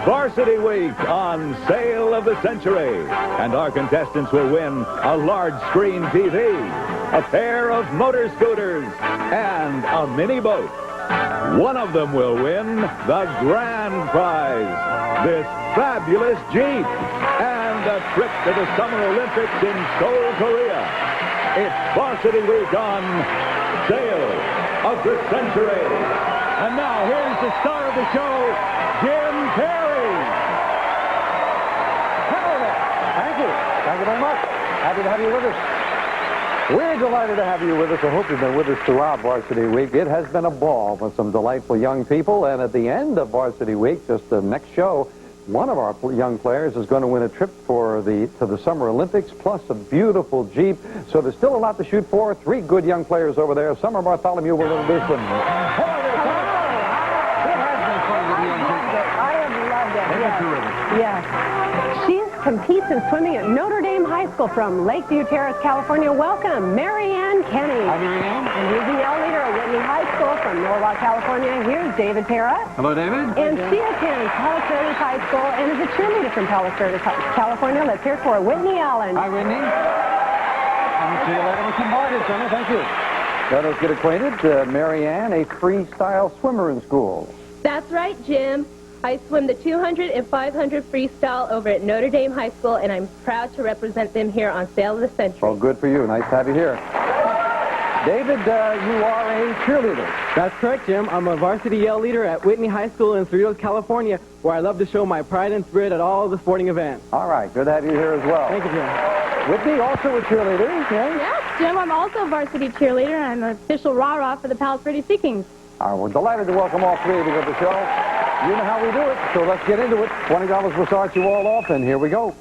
Varsity Week on Sale of the Century. And our contestants will win a large screen TV, a pair of motor scooters, and a mini boat. One of them will win the grand prize, this fabulous Jeep, and a trip to the Summer Olympics in Seoul, Korea. It's Varsity Week on Sale of the Century. And now here's the star of the show, Jim Carrey. Hello there. Thank you. Thank you very much. Happy to have you with us. We're delighted to have you with us. I hope you've been with us throughout Varsity Week. It has been a ball with some delightful young people. And at the end of Varsity Week, just the next show, one of our young players is going to win a trip to the Summer Olympics, plus a beautiful Jeep. So there's still a lot to shoot for. 3 good young players over there. Summer Bartholomew will introduce them. Hello there, Summer. It has been fun with you young people. I have loved it. They've been terrific. Yes. She competes in swimming at Notre Dame High School from Lakeview Terrace, California. Welcome, Mary Ann Kenny. Hi, Mary Ann. And he's the yell leader at Whitney High School from Norwalk, California. Here's David Terra. Hello, David. And she attends Palos Verdes High School and is a cheerleader from Palos Verdes, California. Let's hear it for Whitney Allen. Hi, Whitney. I'll see you later with some more, Summer. Thank you. Let us get acquainted. Mary Ann, a freestyle swimmer in school. That's right, Jim. I swim the 200 and 500 freestyle over at Notre Dame High School, and I'm proud to represent them here on Sale of the Century. Well, good for you. Nice to have you here. David, you are a cheerleader. That's correct, Jim. I'm a varsity yell leader at Whitney High School in Cerritos, California, where I love to show my pride and spirit at all the sporting events. All right. Good to have you here as well. Thank you, Jim. Whitney, also a cheerleader. Yes? Yes, Jim, I'm also a varsity cheerleader, and I'm an official rah-rah for the Palos Verdes Sea Kings. We're delighted to welcome all 3 of you to the show. You know how we do it, so let's get into it. $20 will start you all off, and here we go.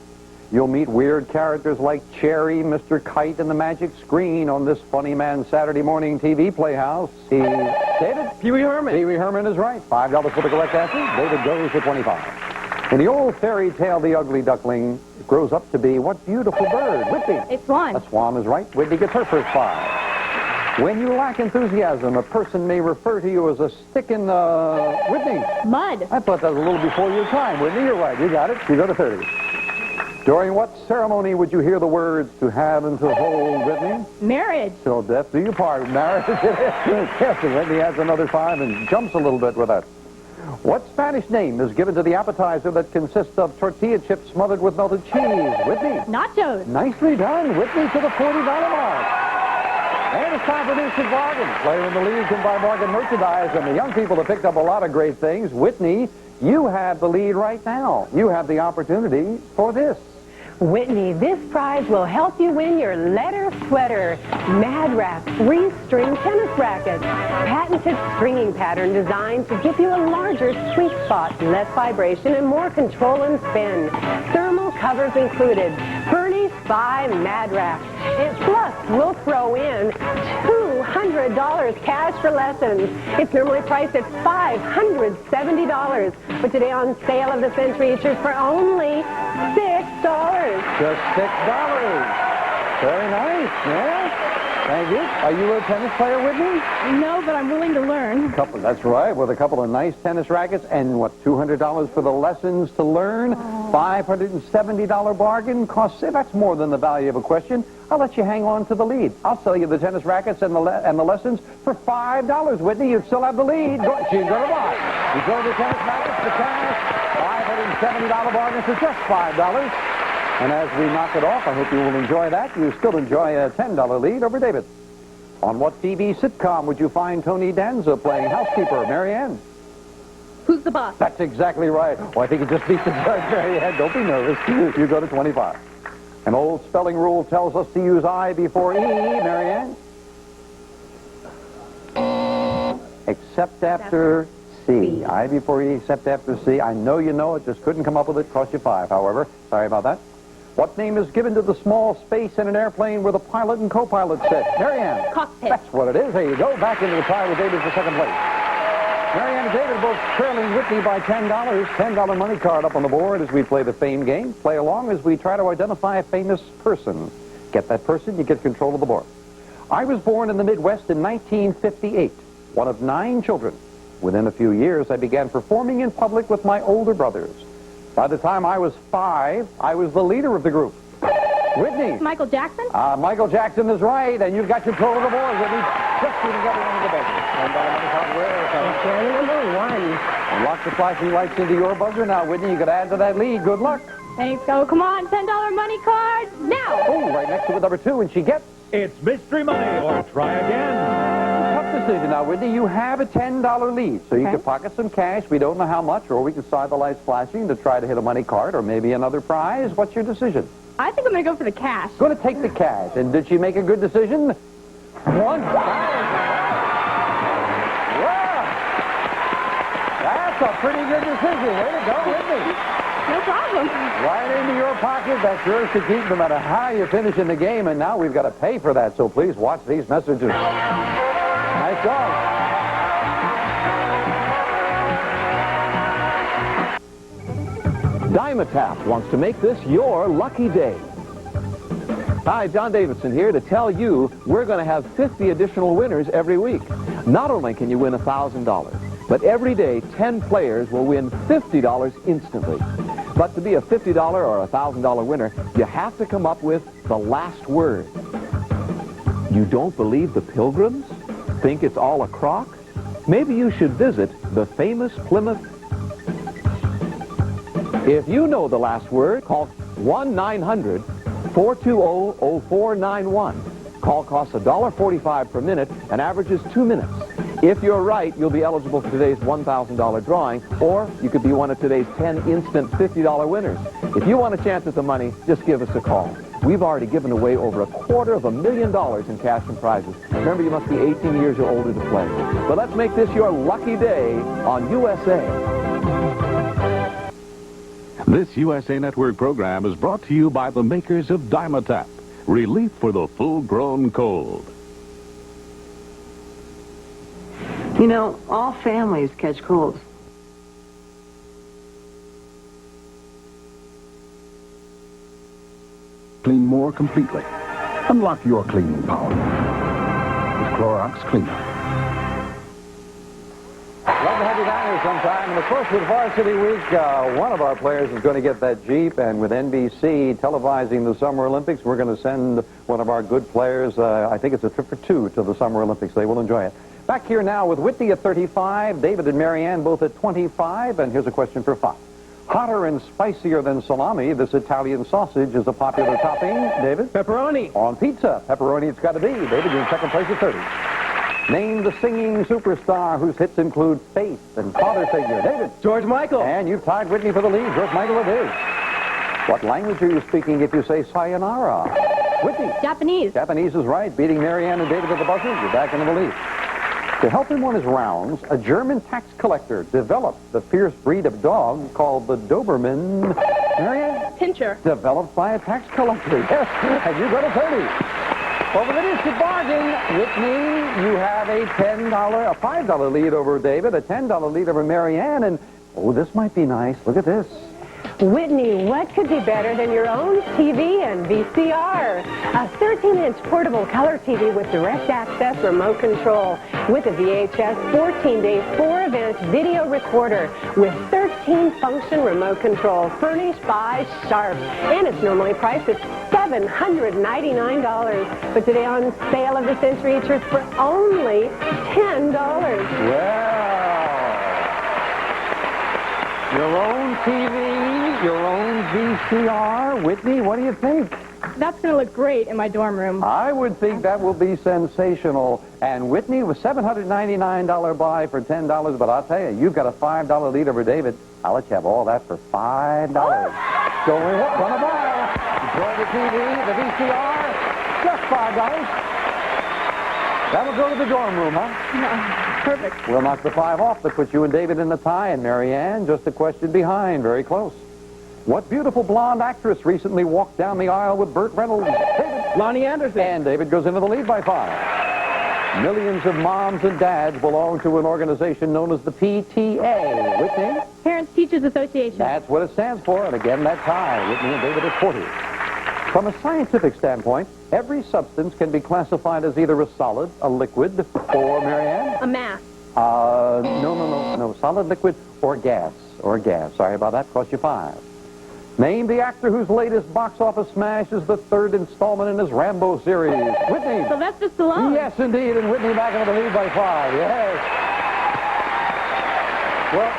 You'll meet weird characters like Cherry, Mr. Kite, and the Magic Screen on this Funny Man Saturday morning TV playhouse. David? Pee Wee Herman. Pee Wee Herman is right. $5 for the correct answer. David goes for 25. In the old fairy tale, The Ugly Duckling grows up to be what beautiful bird? Whitney. A swan. A swan is right. Whitney gets her first 5. When you lack enthusiasm, a person may refer to you as a stick in Whitney. Mud. I thought that was a little before your time, Whitney. You're right. You got it. You go to 30. During what ceremony would you hear the words to have and to hold, Whitney? Marriage. Till death do you part. Marriage. Yes, and Whitney adds another 5 and jumps a little bit with that. What Spanish name is given to the appetizer that consists of tortilla chips smothered with melted cheese? Whitney. Nachos. Nicely done. Whitney to the $40 mark. And it's time for News and Bargain. Player in the lead can buy bargain merchandise, and the young people have picked up a lot of great things. Whitney, you have the lead right now. You have the opportunity for this. Whitney, this prize will help you win your letter sweater. Mad Wrap 3-string tennis racket. Patented stringing pattern designed to give you a larger sweet spot, less vibration, and more control and spin. Thermal covers included. Furnished by Mad Wrap. And plus, we'll throw in $200 cash for lessons. It's normally priced at $570. But today on Sale of the Century, it's yours for only $6. Just $6. Very nice, yeah? Thank you. Are you a tennis player, Whitney? No, but I'm willing to learn. That's right, with a couple of nice tennis rackets and, what, $200 for the lessons to learn? $570 bargain costs, that's more than the value of a question. I'll let you hang on to the lead. I'll sell you the tennis rackets and the lessons for $5, Whitney. You still have the lead. She's going to buy. You go to the tennis rackets, the cash, $570 bargain for just $5. And as we knock it off, I hope you will enjoy that. You still enjoy a $10 lead over David. On what TV sitcom would you find Tony Danza playing housekeeper? Mary Ann? Who's the boss? That's exactly right. Oh, I think it just beat the judge, Mary Ann. Don't be nervous. You go to 25. An old spelling rule tells us to use I before E, Mary Ann? Except after C. I before E, except after C. I know you know it, just couldn't come up with it. Cost you 5, however. Sorry about that. What name is given to the small space in an airplane where the pilot and co-pilot sit? Mary Ann? Cockpit. That's what it is. There you go. Back into the tie with David for second place. Mary Ann and David both trailing Whitney by $10. $10 money card up on the board as we play the fame game. Play along as we try to identify a famous person. Get that person, you get control of the board. I was born in the Midwest in 1958, one of 9 children. Within a few years, I began performing in public with my older brothers. By the time I was 5, I was the leader of the group. Whitney. Michael Jackson? Michael Jackson is right, and you've got control of the board, Whitney. Just need to get one of the beggars. And money hardware. Journey number 1. Unlock the flashing lights into your buzzer now, Whitney. You can add to that lead. Good luck. Thanks. Oh, come on. $10 money card now. Oh, right next to it, number 2, and she gets... It's mystery money, or try again. Tough decision now, Whitney. You have a $10 lead, so you Okay. can pocket some cash. We don't know how much, or we can side the lights flashing to try to hit a money card, or maybe another prize. What's your decision? I think I'm going to go for the cash. Going to take the cash. And did she make a good decision? Wow. That's a pretty good decision. Way to go, Whitney. No problem. Right into your pocket. That's yours to keep no matter how you finish in the game. And now we've got to pay for that. So please watch these messages. Nice job. Dimetap wants to make this your lucky day. Hi, John Davidson here to tell you we're going to have 50 additional winners every week. Not only can you win $1,000, but every day 10 players will win $50 instantly. But to be a $50 or $1,000 winner, you have to come up with the last word. You don't believe the Pilgrims? Think it's all a crock? Maybe you should visit the famous Plymouth. If you know the last word, call 1-900-420-0491. Call costs $1.45 per minute and averages 2 minutes. If you're right, you'll be eligible for today's $1,000 drawing, or you could be one of today's 10 instant $50 winners. If you want a chance at the money, just give us a call. We've already given away over $250,000 in cash and prizes. Remember, you must be 18 years or older to play. But let's make this your lucky day on USA. This USA Network program is brought to you by the makers of Dimetap, relief for the full-grown cold. You know, all families catch colds. Clean more completely. Unlock your cleaning power with Clorox Cleaner. Love to have you down here sometime. And of course, with Varsity Week, one of our players is going to get that Jeep. And with NBC televising the Summer Olympics, we're going to send one of our good players, I think it's a trip for 2 to the Summer Olympics. They will enjoy it. Back here now with Whitney at 35, David and Marianne both at 25. And here's a question for 5. Hotter and spicier than salami, this Italian sausage is a popular topping. David? Pepperoni. On pizza. Pepperoni it's got to be. David, you're in second place at 30. Name the singing superstar whose hits include Faith and Father Figure. David? George Michael. And you've tied Whitney for the lead. George Michael it is. What language are you speaking if you say sayonara? Whitney? Japanese. Japanese is right. Beating Marianne and David at the buzzers. You're back into the lead. To help him on his rounds, a German tax collector developed the fierce breed of dog called the Doberman. Marianne? Pinscher. Developed by a tax collector. Yes. And you go to 30. Over the disc bargain, Whitney, you have a $5 lead over David, a $10 lead over Marianne, and, oh, this might be nice. Look at this. Whitney, what could be better than your own TV and VCR? A 13-inch portable color TV with direct access remote control with a VHS 14-day 4-event video recorder with 13-function remote control furnished by Sharp. And it's normally priced at $799. But today on Sale of the Century, it's for only $10. Well, your own TV, your own VCR. Whitney, what do you think? That's going to look great in my dorm room. I would think that will be sensational. And Whitney was $799 buy for $10, but I'll tell you, you've got a $5 lead over David. I'll let you have all that for $5. Going up on a buy. Enjoy the TV, the VCR, just $5. That'll go to the dorm room, huh? No. Perfect. We'll knock the 5 off that puts you and David in the tie, and Marianne just a question behind, very close. What beautiful blonde actress recently walked down the aisle with Burt Reynolds? David. Lonnie Anderson. And David goes into the lead by 5. Millions of moms and dads belong to an organization known as the PTA. Whitney? Parents Teachers Association. That's what it stands for, and again, that tie. Whitney and David at 40. From a scientific standpoint, every substance can be classified as either a solid, a liquid, or, Marianne? A mass. No. Solid, liquid, or gas. Sorry about that. Cost you 5. Name the actor whose latest box office smash is the third installment in his Rambo series. Whitney. Sylvester Stallone. Yes, indeed, and Whitney back into the lead by 5. Yes. Well,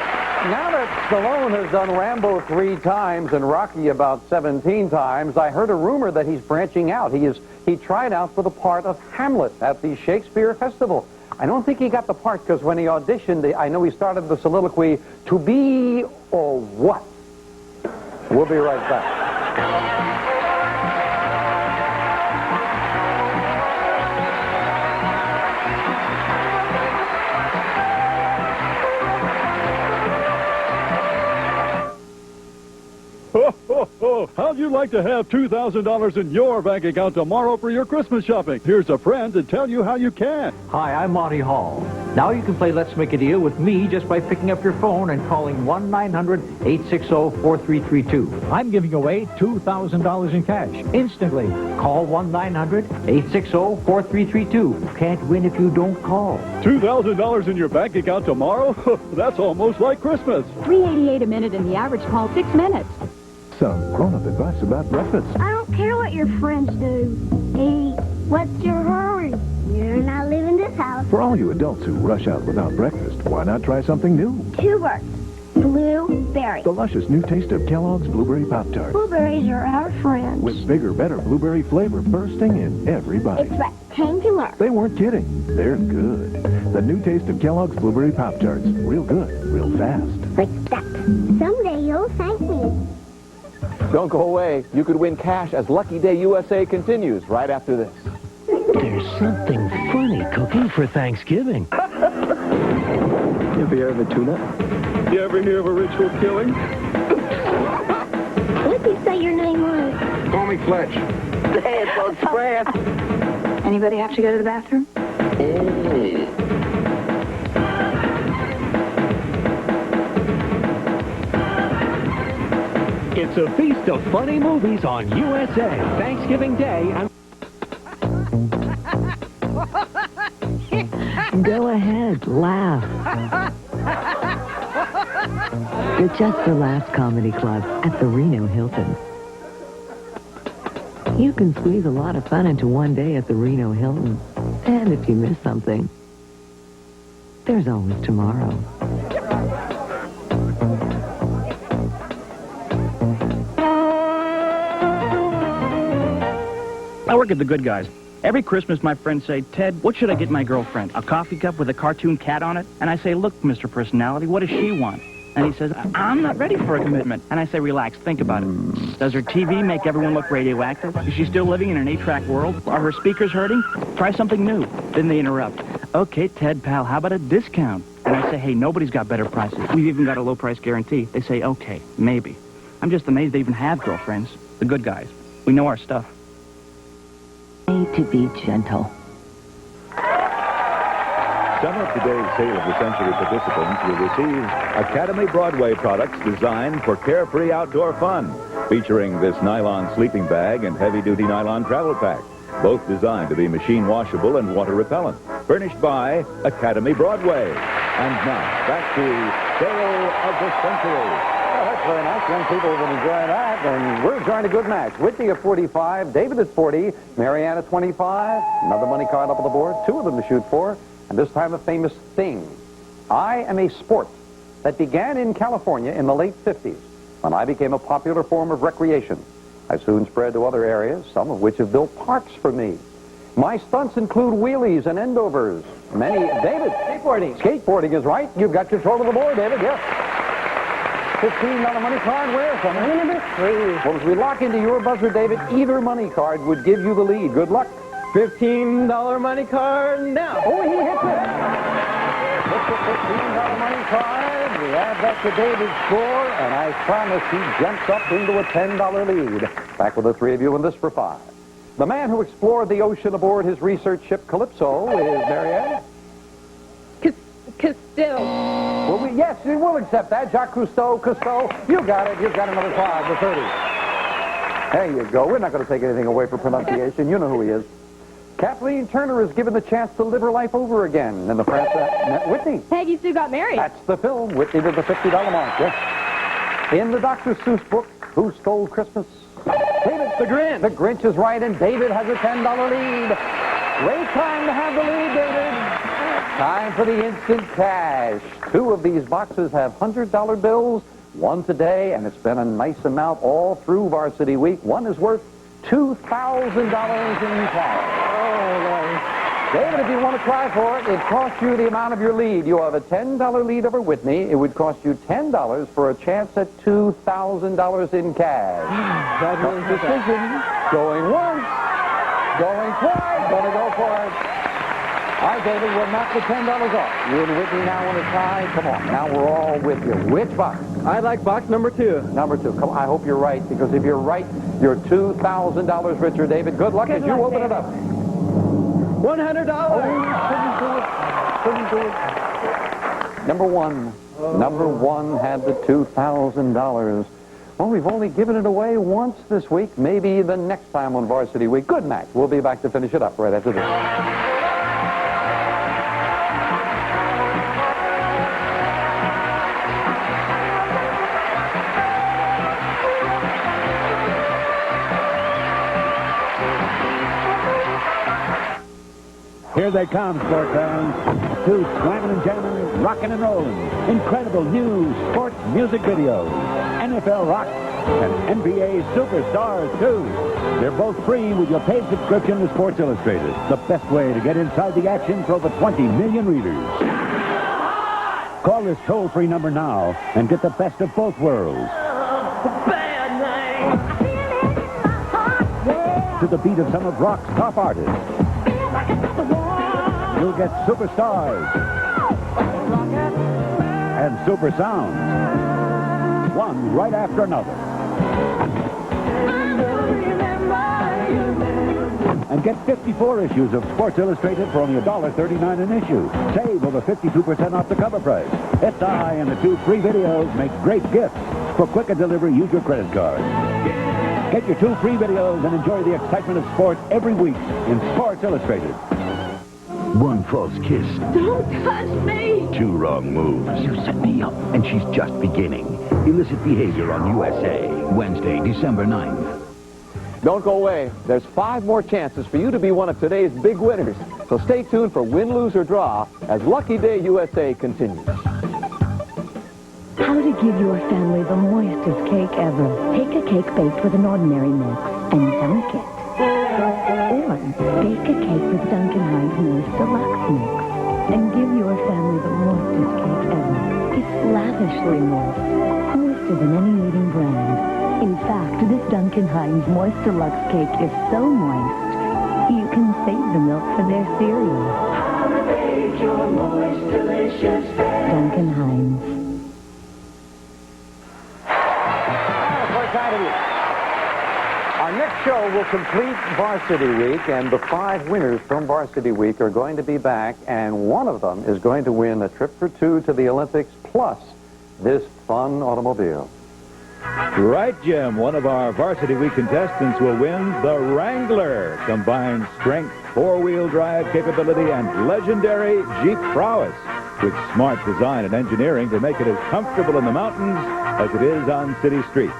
now that Stallone has done Rambo 3 times and Rocky about 17 times, I heard a rumor that he's branching out. He tried out for the part of Hamlet at the Shakespeare Festival. I don't think he got the part because when he auditioned, I know he started the soliloquy, "To be or what?" We'll be right back. How'd you like to have $2,000 in your bank account tomorrow for your Christmas shopping? Here's a friend to tell you how you can. Hi, I'm Monty Hall. Now you can play Let's Make a Deal with me just by picking up your phone and calling 1-900-860-4332. I'm giving away $2,000 in cash instantly. Call 1-900-860-4332. Can't win if you don't call. $2,000 in your bank account tomorrow? That's almost like Christmas. $3.88 a minute and the average call 6 minutes. Some grown-up advice about breakfast. I don't care what your friends do. Eat. What's your hurry? You're not leaving this house. For all you adults who rush out without breakfast, why not try something new? 2 words. Blueberry. The luscious new taste of Kellogg's Blueberry Pop-Tarts. Blueberries are our friends. With bigger, better blueberry flavor bursting in every bite. It's what came to learn. They weren't kidding. They're good. The new taste of Kellogg's Blueberry Pop-Tarts. Real good, real fast. Like that. Someday you'll thank me. Don't go away. You could win cash as Lucky Day USA continues right after this. There's something funny cooking for Thanksgiving. You ever hear of a tuna? You ever hear of a ritual killing? What did you say your name was? Call me Fletch. Hey, it's Old Express. Anybody have to go to the bathroom? It's a feast of funny movies on USA. Thanksgiving Day. Go ahead, laugh. The Just for Laughs Comedy Club at the Reno Hilton. You can squeeze a lot of fun into one day at the Reno Hilton. And if you miss something, there's always tomorrow. I work at the Good Guys. Every Christmas, my friends say, "Ted, what should I get my girlfriend? A coffee cup with a cartoon cat on it?" And I say, "Look, Mr. Personality, what does she want?" And he says, "I'm not ready for a commitment." And I say, "Relax, think about it. Does her TV make everyone look radioactive? Is she still living in an 8-track world? Are her speakers hurting? Try something new." Then they interrupt. "Okay, Ted, pal, how about a discount?" And I say, "Hey, nobody's got better prices. We've even got a low price guarantee." They say, "Okay, maybe." I'm just amazed they even have girlfriends. The Good Guys. We know our stuff. To be gentle. Some of today's Sale of the Century participants will receive Academy Broadway products designed for carefree outdoor fun, featuring this nylon sleeping bag and heavy-duty nylon travel pack, both designed to be machine washable and water repellent, furnished by Academy Broadway. And now, back to Sale of the Century. Well, that's very nice. Young people have been enjoying that, and we're enjoying a good match. Whitney at 45, David at 40, Marianne at 25. Another money card up on the board, 2 of them to shoot for, and this time a famous thing. I am a sport that began in California in the late 50s when I became a popular form of recreation. I soon spread to other areas, some of which have built parks for me. My stunts include wheelies and endovers. David. Skateboarding. Skateboarding is right. You've got control of the board, David. Yes. $15 money card. Where? Money number 3. Well, as we lock into your buzzer, David, either money card would give you the lead. Good luck. $15 money card now. Oh, he hits it. Hits the $15 money card. We add that to David's score, and I promise he jumps up into a $10 lead. Back with the 3 of you in this for 5. The man who explored the ocean aboard his research ship Calypso is Marianne. Cousteau. Well, yes, we'll accept that. Jacques Cousteau. You got it. You've got another 5 for 30. There you go. We're not going to take anything away for pronunciation. You know who he is. Kathleen Turner is given the chance to live her life over again. And the press, Whitney. Peggy Sue got married. That's the film. Whitney did the $50 mark. Yes. In the Dr. Seuss book, Who Stole Christmas? David. The Grinch. The Grinch is right, and David has a $10 lead. Great time to have the lead, David. Time for the instant cash. 2 of these boxes have $100 bills. 1 today, and it's been a nice amount all through Varsity Week. 1 is worth $2,000 in cash. Oh, Lord. David, if you want to try for it, it costs you the amount of your lead. You have a $10 lead over Whitney. It would cost you $10 for a chance at $2,000 in cash. That's really decision. Going once. Going twice. Gonna go for it. All right, David, we'll knock the $10 off. You and Whitney now want to tie. Come on. Now we're all with you. Which box? I like box number 2. Number 2. Come on. I hope you're right, because if you're right, you're $2,000 richer, David. Good luck as you open it up. $100. Oh, couldn't do it. Number 1. Number 1 had the $2,000. Well, we've only given it away once this week. Maybe the next time on Varsity Week. Good match. We'll be back to finish it up right after this. Here they come, sport fans. 2 slamming and jamming, rocking and rolling. Incredible new sports music videos. NFL Rock and NBA Superstars, too. They're both free with your paid subscription to Sports Illustrated. The best way to get inside the action for over 20 million readers. Call this toll-free number now and get the best of both worlds. To the beat of some of rock's top artists. You'll get superstars and super sounds, one right after another. And get 54 issues of Sports Illustrated for only $1.39 an issue. Save over 52% off the cover price. SI and the 2 free videos make great gifts. For quicker delivery, use your credit card. Get your 2 free videos and enjoy the excitement of sports every week in Sports Illustrated. 1 false kiss. Don't touch me! 2 wrong moves. You set me up, and she's just beginning. Illicit behavior on USA, Wednesday, December 9th. Don't go away. There's 5 more chances for you to be one of today's big winners. So stay tuned for Win, Lose, or Draw as Lucky Day USA continues. How to give your family the moistest cake ever. Take a cake baked with an ordinary mix and dunk it. Or bake a cake with Duncan Hines Moist Deluxe Mix and give your family the moistest cake ever. It's lavishly moist, moister than any leading brand. In fact, this Duncan Hines Moist Deluxe cake is so moist, you can save the milk for their cereal. How to bake your moist, delicious bed. Duncan Hines. Our next show will complete Varsity Week, and the 5 winners from Varsity Week are going to be back, and one of them is going to win a trip for 2 to the Olympics, plus this fun automobile. Right, Jim. One of our Varsity Week contestants will win the Wrangler. Combines strength, 4-wheel drive capability, and legendary Jeep prowess, with smart design and engineering to make it as comfortable in the mountains as it is on city streets.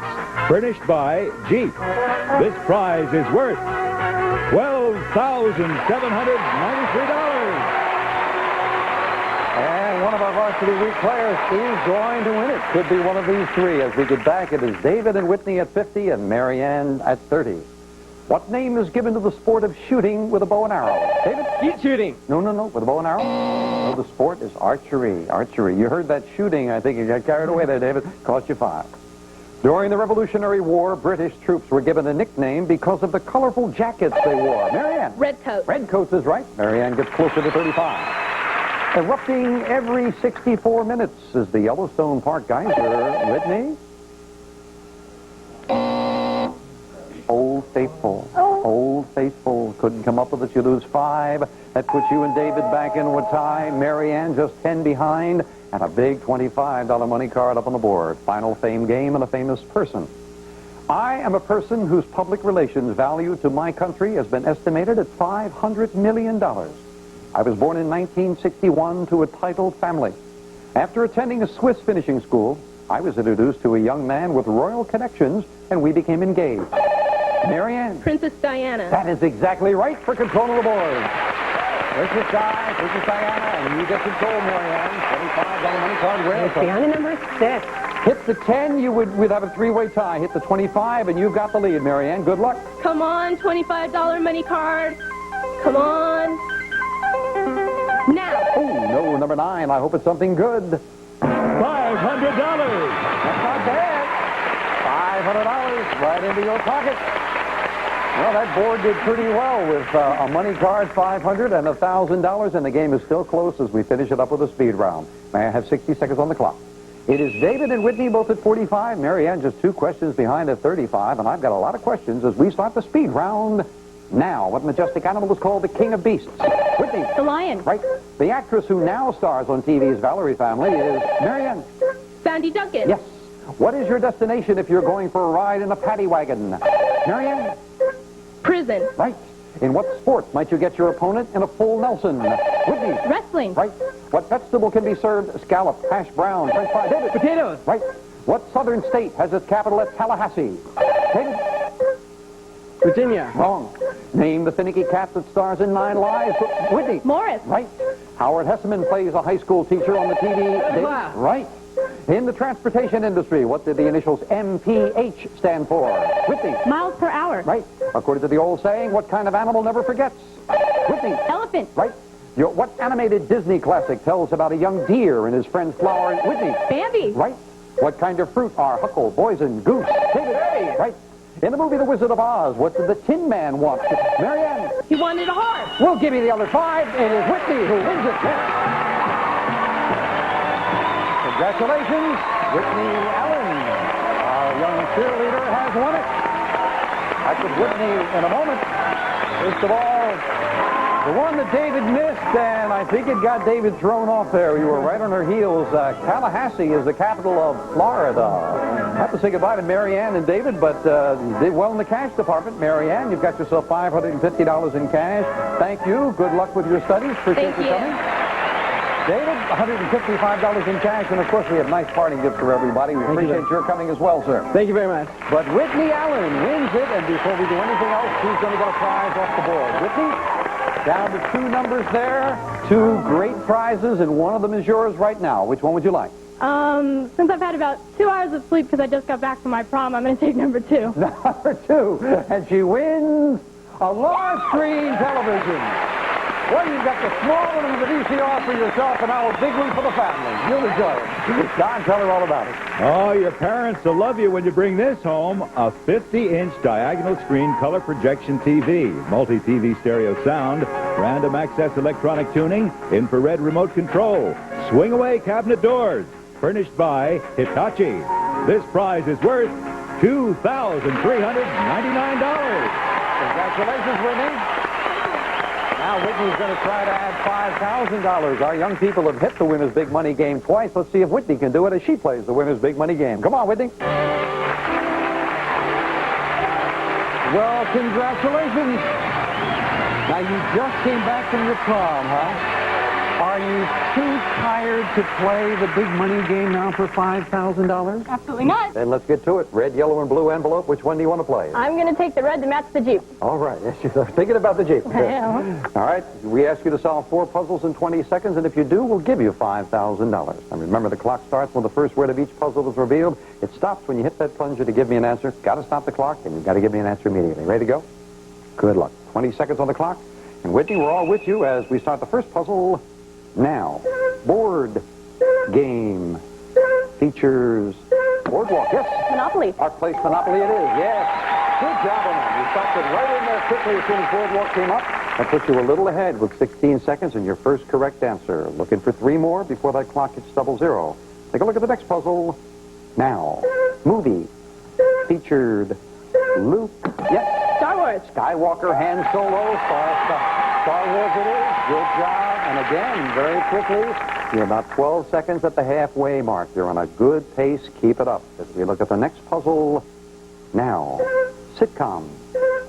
Furnished by Jeep. This prize is worth $12,793. And one of our Varsity Week players is going to win it. Could be one of these 3. As we get back, it is David and Whitney at 50 and Marianne at 30. What name is given to the sport of shooting with a bow and arrow? David? Skeet shooting. No. With a bow and arrow? No, the sport is archery. Archery. You heard that shooting. I think you got carried away there, David. Cost you 5. During the Revolutionary War, British troops were given a nickname because of the colorful jackets they wore. Marianne? Redcoats. Redcoats is right. Marianne gets closer to 35. Erupting every 64 minutes is the Yellowstone Park geyser. Whitney? Old Faithful. Old Faithful. Couldn't come up with it. You lose 5. That puts you and David back in a tie. Marianne just 10 behind. And a big $25 money card up on the board. Final fame game and a famous person. I am a person whose public relations value to my country has been estimated at $500 million. I was born in 1961 to a titled family. After attending a Swiss finishing school, I was introduced to a young man with royal connections, and we became engaged. Marianne. Princess Diana. That is exactly right for control of the board. Princess Diana, and you get control, Marianne. $25 money card win. Down to number 6. Hit the 10, we'd have a three-way tie. Hit the 25, and you've got the lead, Marianne. Good luck. Come on, $25 money card. Come on. Now. Oh, no, number 9. I hope it's something good. $500. That's not bad. $500 right into your pocket. Well, that board did pretty well with a money card, $500 and $1,000, and the game is still close as we finish it up with a speed round. May I have 60 seconds on the clock? It is David and Whitney both at 45. Marianne just 2 questions behind at 35, and I've got a lot of questions as we start the speed round now. What majestic animal is called the king of beasts? Whitney. The lion. Right. The actress who now stars on TV's Valerie Family is Marianne. Sandy Duncan. Yes. What is your destination if you're going for a ride in a paddy wagon? Marianne. Prison. Right. In what sport might you get your opponent in a full Nelson? Whitney. Wrestling. Right. What vegetable can be served? Scallop, hash brown, French fry. David. Potatoes. Right. What southern state has its capital at Tallahassee? David. Virginia. Wrong. Name the finicky cat that stars in 9 Lives. Whitney. Morris. Right. Howard Hesseman plays a high school teacher on the TV. David. Wow. Right. In the transportation industry, what did the initials MPH stand for? Whitney. Miles per hour. Right. According to the old saying, what kind of animal never forgets? Whitney. Elephant. Right. What animated Disney classic tells about a young deer and his friend Flower? Whitney. Bambi. Right. What kind of fruit are huckle, boysen, goose? David. Right. In the movie The Wizard of Oz, what did the Tin Man want? Marianne. He wanted a horse. We'll give you the other 5. It is Whitney who wins it. Congratulations, Whitney Allen. Our young cheerleader has won it. Back with Whitney in a moment. First of all, the one that David missed, and I think it got David thrown off there. You were right on her heels. Tallahassee is the capital of Florida. I have to say goodbye to Marianne and David, but you did well in the cash department. Marianne, you've got yourself $550 in cash. Thank you. Good luck with your studies. Appreciate you coming. David, $155 in cash, and of course we have nice parting gifts for everybody. We appreciate your coming as well, sir. Thank you very much. But Whitney Allen wins it, and before we do anything else, she's going to get a prize off the board. Whitney, down to 2 numbers there, 2 great prizes, and one of them is yours right now. Which one would you like? Since I've had about 2 hours of sleep because I just got back from my prom, I'm going to take number 2. Number 2, and she wins a large screen television. Well, you've got the small one and the VCR for yourself, and now a big one for the family. You'll enjoy it. Don, tell her all about it. Oh, your parents will love you when you bring this home. A 50-inch diagonal screen color projection TV, multi-TV stereo sound, random access electronic tuning, infrared remote control, swing-away cabinet doors, furnished by Hitachi. This prize is worth $2,399. Congratulations, Whitney. Now Whitney's going to try to add $5,000. Our young people have hit the Winner's Big Money game twice. Let's see if Whitney can do it as she plays the Winner's Big Money game. Come on, Whitney. Well, congratulations. Now, you just came back from your prom, huh? Are you too tired to play the big money game now for $5,000? Absolutely not. Then let's get to it. Red, yellow, and blue envelope. Which one do you want to play? I'm going to take the red to match the Jeep. All right. Yes, you're thinking about the Jeep. I am. All right. We ask you to solve 4 puzzles in 20 seconds, and if you do, we'll give you $5,000. And remember, the clock starts when the first word of each puzzle is revealed. It stops when you hit that plunger to give me an answer. Got to stop the clock, and you've got to give me an answer immediately. Ready to go? Good luck. 20 seconds on the clock. And Whitney, we're all with you as we start the first puzzle now. Board game features boardwalk. Yes. Monopoly. Park Place Monopoly it is. Yes. Good job on that. You stopped it right in there quickly as soon as boardwalk came up. That puts you a little ahead with 16 seconds and your first correct answer. Looking for 3 more before that clock hits 00. Take a look at the next puzzle now. Movie featured Luke. Yes. Star Wars. Skywalker, Han Solo, Star Wars it is. Good job. And again, very quickly, you're about 12 seconds at the halfway mark. You're on a good pace. Keep it up. As we look at the next puzzle now. Sitcom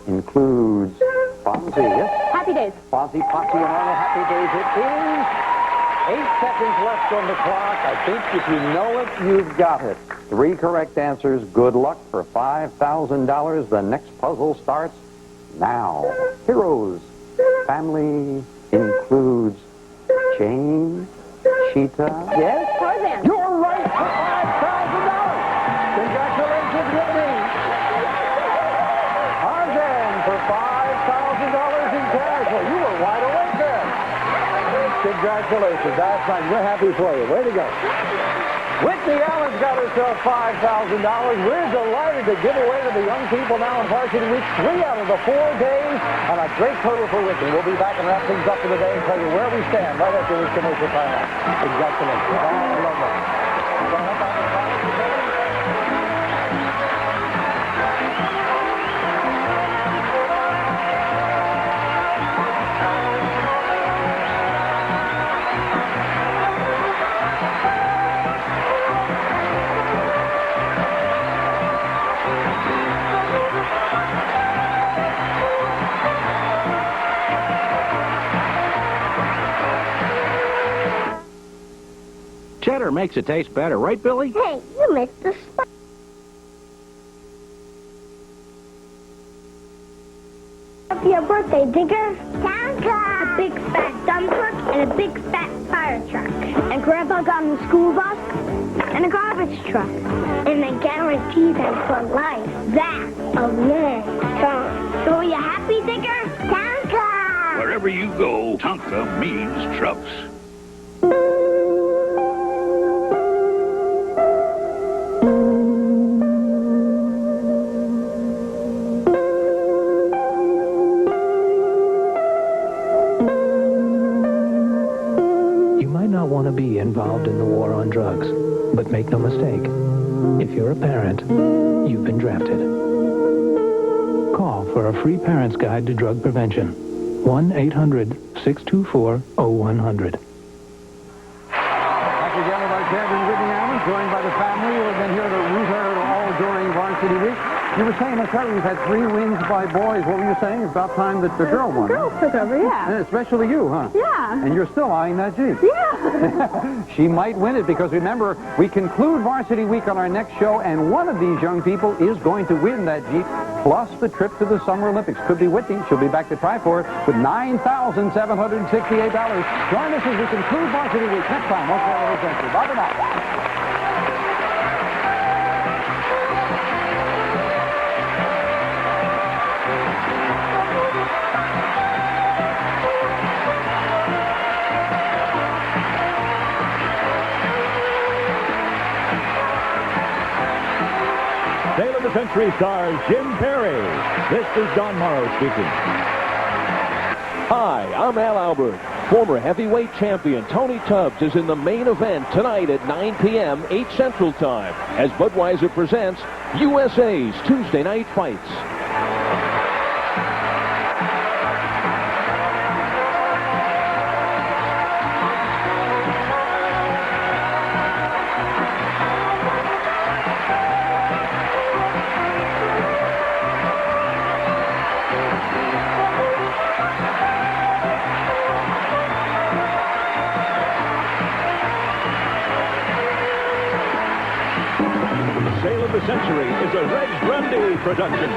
includes Fonzie. Yes? Happy Days. Fonzie, Potsy, and all the Happy Days. It is. 8 seconds left on the clock. I think if you know it, you've got it. 3 correct answers. Good luck for $5,000. The next puzzle starts now. Heroes. Family includes Jane, Cheetah. Yes, Tarzan. You're right for $5,000. Congratulations, Whitney. Tarzan for $5,000 in cash. Well, you were wide awake there. Congratulations. That's nice. We're happy for you. Way to go. Whitney Allen's got herself $5,000. We're delighted to give away to the young people now in Varsity Week 3 out of the 4 days. And a great total for Whitney. We'll be back and wrap things up for the day and tell you where we stand right after this commercial timeout. Congratulations. Oh, lovely. Cheddar makes it taste better, right, Billy? Hey, you missed the spot. Happy your birthday, Digger. Santa! A big fat dump truck and a big fat fire truck. And Grandpa got him a school bus and a garbage truck. And they guarantee them for life. That's a long time. So are you happy, Digger? Santa! Wherever you go, Tonka means trucks. Want to be involved in the war on drugs. But make no mistake, if you're a parent, you've been drafted. Call for a free parent's guide to drug prevention. 1-800-624-0100. Back again with our champion, Whitney Allen, joined by the family who have been here to root her all during Varsity Week. You were saying, Miss Terry, you've had 3 wins by boys. What were you saying? It's about time that the girl won. The girls took over, yeah. And especially you, huh? Yeah. And you're still eyeing that Jeep. Yeah. She might win it because, remember, we conclude Varsity Week on our next show, and one of these young people is going to win that Jeep, plus the trip to the Summer Olympics. Could be Whitney. She'll be back to try for it with $9,768. Join us as we conclude Varsity Week next time on Sail of the Century. Bye for now. Sail of the Century stars Jim Perry. This is Don Morrow speaking. Hi, I'm Al Albert. Former heavyweight champion Tony Tubbs is in the main event tonight at 9 p.m., 8 Central Time, as Budweiser presents USA's Tuesday Night Fights. Sail of the Century is a Reg Grundy production.